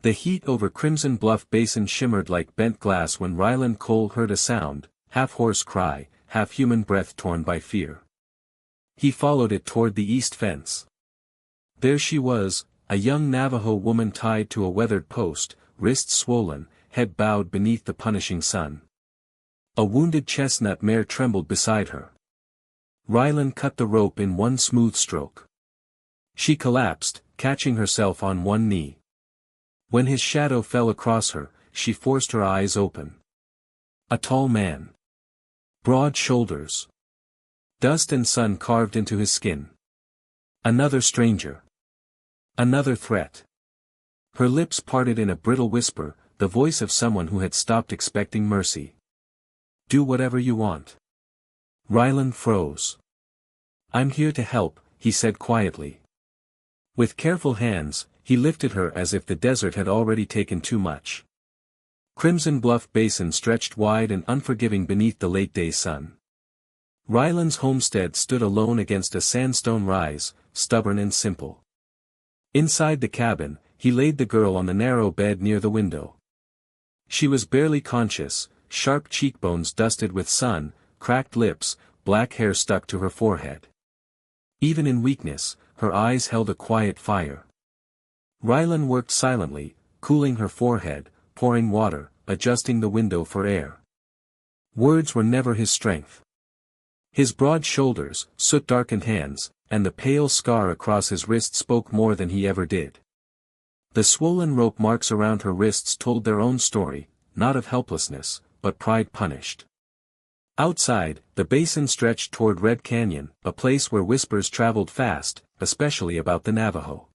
The heat over Crimson Bluff Basin shimmered like bent glass when Ryland Cole heard a sound, half hoarse cry, half human breath torn by fear. He followed it toward the east fence. There she was, a young Navajo woman tied to a weathered post, wrists swollen, head bowed beneath the punishing sun. A wounded chestnut mare trembled beside her. Ryland cut the rope in one smooth stroke. She collapsed, catching herself on one knee. When his shadow fell across her, she forced her eyes open. A tall man. Broad shoulders. Dust and sun carved into his skin. Another stranger. Another threat. Her lips parted in a brittle whisper, the voice of someone who had stopped expecting mercy. Do whatever you want. Ryland froze. I'm here to help, he said quietly. With careful hands, he lifted her as if the desert had already taken too much. Crimson Bluff Basin stretched wide and unforgiving beneath the late-day sun. Ryland's homestead stood alone against a sandstone rise, stubborn and simple. Inside the cabin, he laid the girl on the narrow bed near the window. She was barely conscious, sharp cheekbones dusted with sun, cracked lips, black hair stuck to her forehead. Even in weakness, her eyes held a quiet fire. Ryland worked silently, cooling her forehead, pouring water, adjusting the window for air. Words were never his strength. His broad shoulders, soot-darkened hands, and the pale scar across his wrist spoke more than he ever did. The swollen rope marks around her wrists told their own story, not of helplessness, but pride punished. Outside, the basin stretched toward Red Canyon, a place where whispers traveled fast, especially about the Navajo.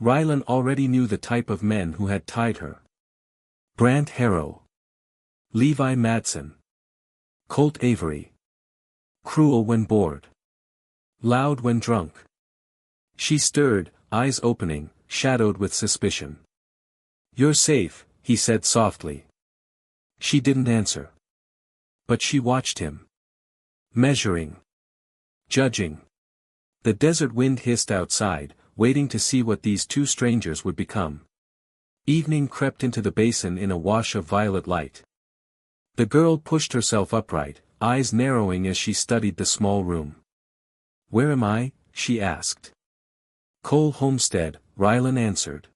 Ryland already knew the type of men who had tied her. Brant Harrow. Levi Madsen. Colt Avery. Cruel when bored. Loud when drunk. She stirred, eyes opening, shadowed with suspicion. You're safe, he said softly. She didn't answer. But she watched him. Measuring. Judging. The desert wind hissed outside, waiting to see what these two strangers would become. Evening crept into the basin in a wash of violet light. The girl pushed herself upright, eyes narrowing as she studied the small room. Where am I? She asked. Cole Homestead, Ryland answered.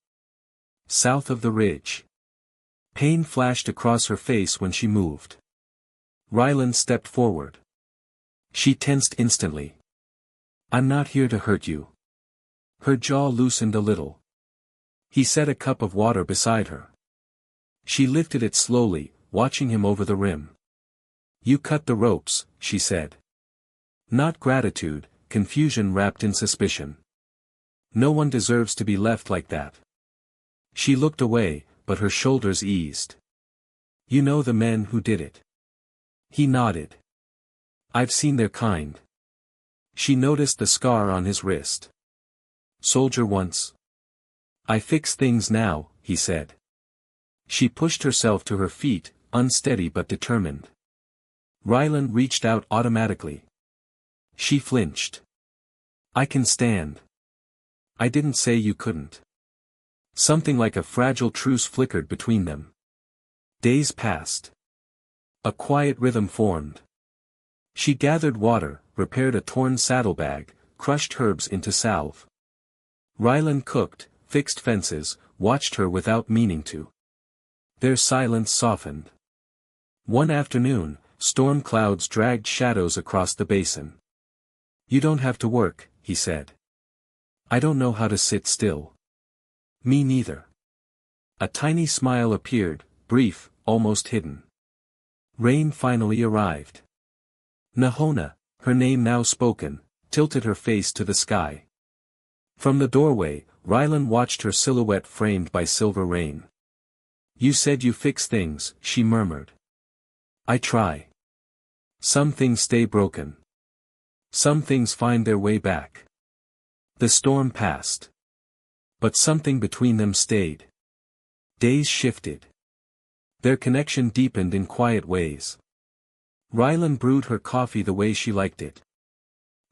South of the ridge. Pain flashed across her face when she moved. Ryland stepped forward. She tensed instantly. I'm not here to hurt you. Her jaw loosened a little. He set a cup of water beside her. She lifted it slowly, watching him over the rim. You cut the ropes, she said. Not gratitude, confusion wrapped in suspicion. No one deserves to be left like that. She looked away, but her shoulders eased. You know the men who did it. He nodded. I've seen their kind. She noticed the scar on his wrist. Soldier once. I fix things now, he said. She pushed herself to her feet, unsteady but determined. Ryland reached out automatically. She flinched. I can stand. I didn't say you couldn't. Something like a fragile truce flickered between them. Days passed. A quiet rhythm formed. She gathered water, repaired a torn saddlebag, crushed herbs into salve. Ryland cooked, fixed fences, watched her without meaning to. Their silence softened. One afternoon, storm clouds dragged shadows across the basin. You don't have to work, he said. I don't know how to sit still. Me neither. A tiny smile appeared, brief, almost hidden. Rain finally arrived. Nahona, her name now spoken, tilted her face to the sky. From the doorway, Ryland watched her silhouette framed by silver rain. You said you fix things, she murmured. I try. Some things stay broken. Some things find their way back. The storm passed. But something between them stayed. Days shifted. Their connection deepened in quiet ways. Ryland brewed her coffee the way she liked it.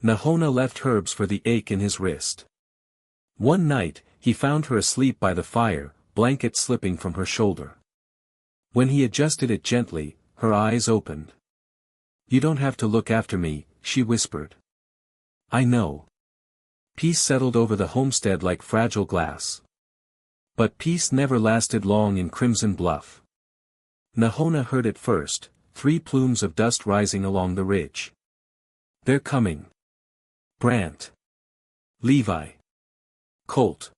Nahona left herbs for the ache in his wrist. One night, he found her asleep by the fire, blanket slipping from her shoulder. When he adjusted it gently, her eyes opened. "You don't have to look after me," she whispered. "I know." Peace settled over the homestead like fragile glass. But peace never lasted long in Crimson Bluff. Nahona heard it first, 3 plumes of dust rising along the ridge. "They're coming. Brant. Levi. Colt."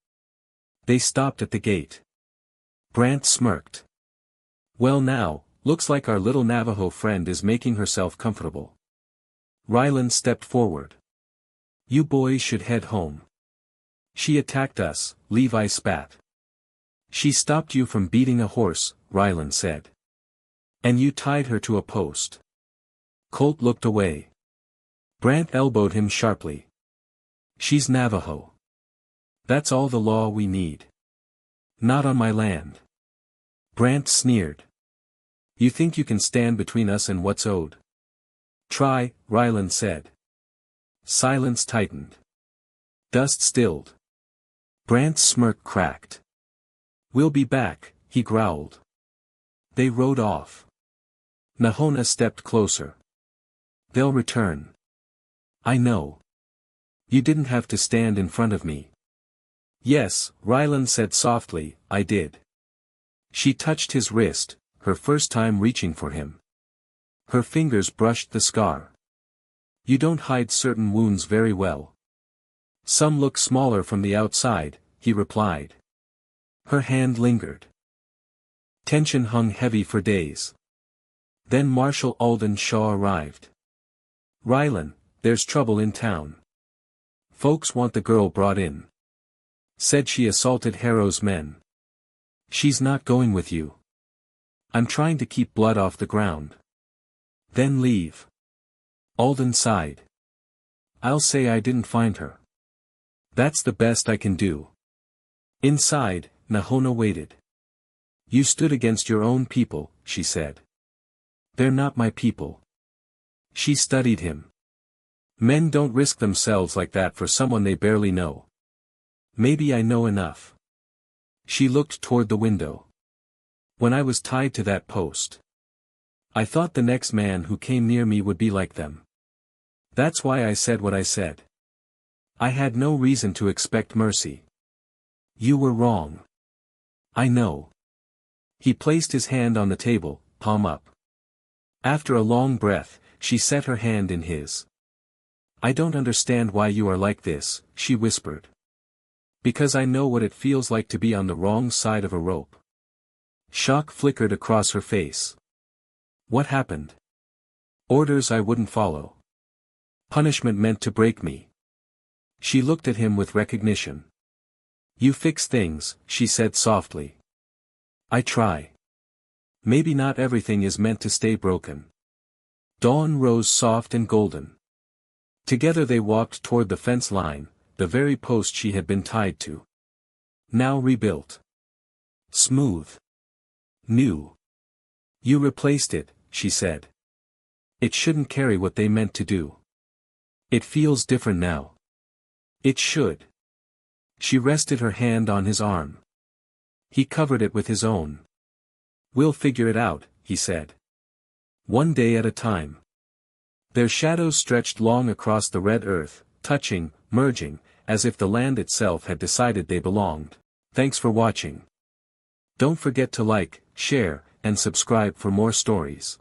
They stopped at the gate. Brant smirked. "Well now, looks like our little Navajo friend is making herself comfortable." Rylan stepped forward. "You boys should head home." "She attacked us," Levi spat. "She stopped you from beating a horse," Rylan said. "And you tied her to a post." Colt looked away. Brant elbowed him sharply. "She's Navajo. That's all the law we need. Not on my land." Brant sneered. "You think you can stand between us and what's owed?" "Try," Rylan said. Silence tightened. Dust stilled. Brant's smirk cracked. "We'll be back," he growled. They rode off. Nahona stepped closer. "They'll return." "I know. You didn't have to stand in front of me." "Yes," Rylan said softly, "I did." She touched his wrist, her first time reaching for him. Her fingers brushed the scar. "You don't hide certain wounds very well." "Some look smaller from the outside," he replied. Her hand lingered. Tension hung heavy for days. Then Marshal Alden Shaw arrived. "Rylan, there's trouble in town. Folks want the girl brought in. Said she assaulted Harrow's men." "She's not going with you." "I'm trying to keep blood off the ground." "Then leave." Alden sighed. "I'll say I didn't find her. That's the best I can do." Inside, Nahona waited. "You stood against your own people," she said. "They're not my people." She studied him. "Men don't risk themselves like that for someone they barely know." "Maybe I know enough." She looked toward the window. "When I was tied to that post, I thought the next man who came near me would be like them. That's why I said what I said. I had no reason to expect mercy." "You were wrong." "I know." He placed his hand on the table, palm up. After a long breath, she set her hand in his. "I don't understand why you are like this," she whispered. "Because I know what it feels like to be on the wrong side of a rope." Shock flickered across her face. "What happened?" "Orders I wouldn't follow. Punishment meant to break me." She looked at him with recognition. "You fix things," she said softly. "I try. Maybe not everything is meant to stay broken." Dawn rose soft and golden. Together they walked toward the fence line, the very post she had been tied to. Now rebuilt. Smooth. New. "You replaced it," she said. "It shouldn't carry what they meant to do. It feels different now." "It should." She rested her hand on his arm. He covered it with his own. "We'll figure it out," he said. "One day at a time." Their shadows stretched long across the red earth, touching, merging, as if the land itself had decided they belonged. Thanks for watching. Don't forget to like, share, and subscribe for more stories.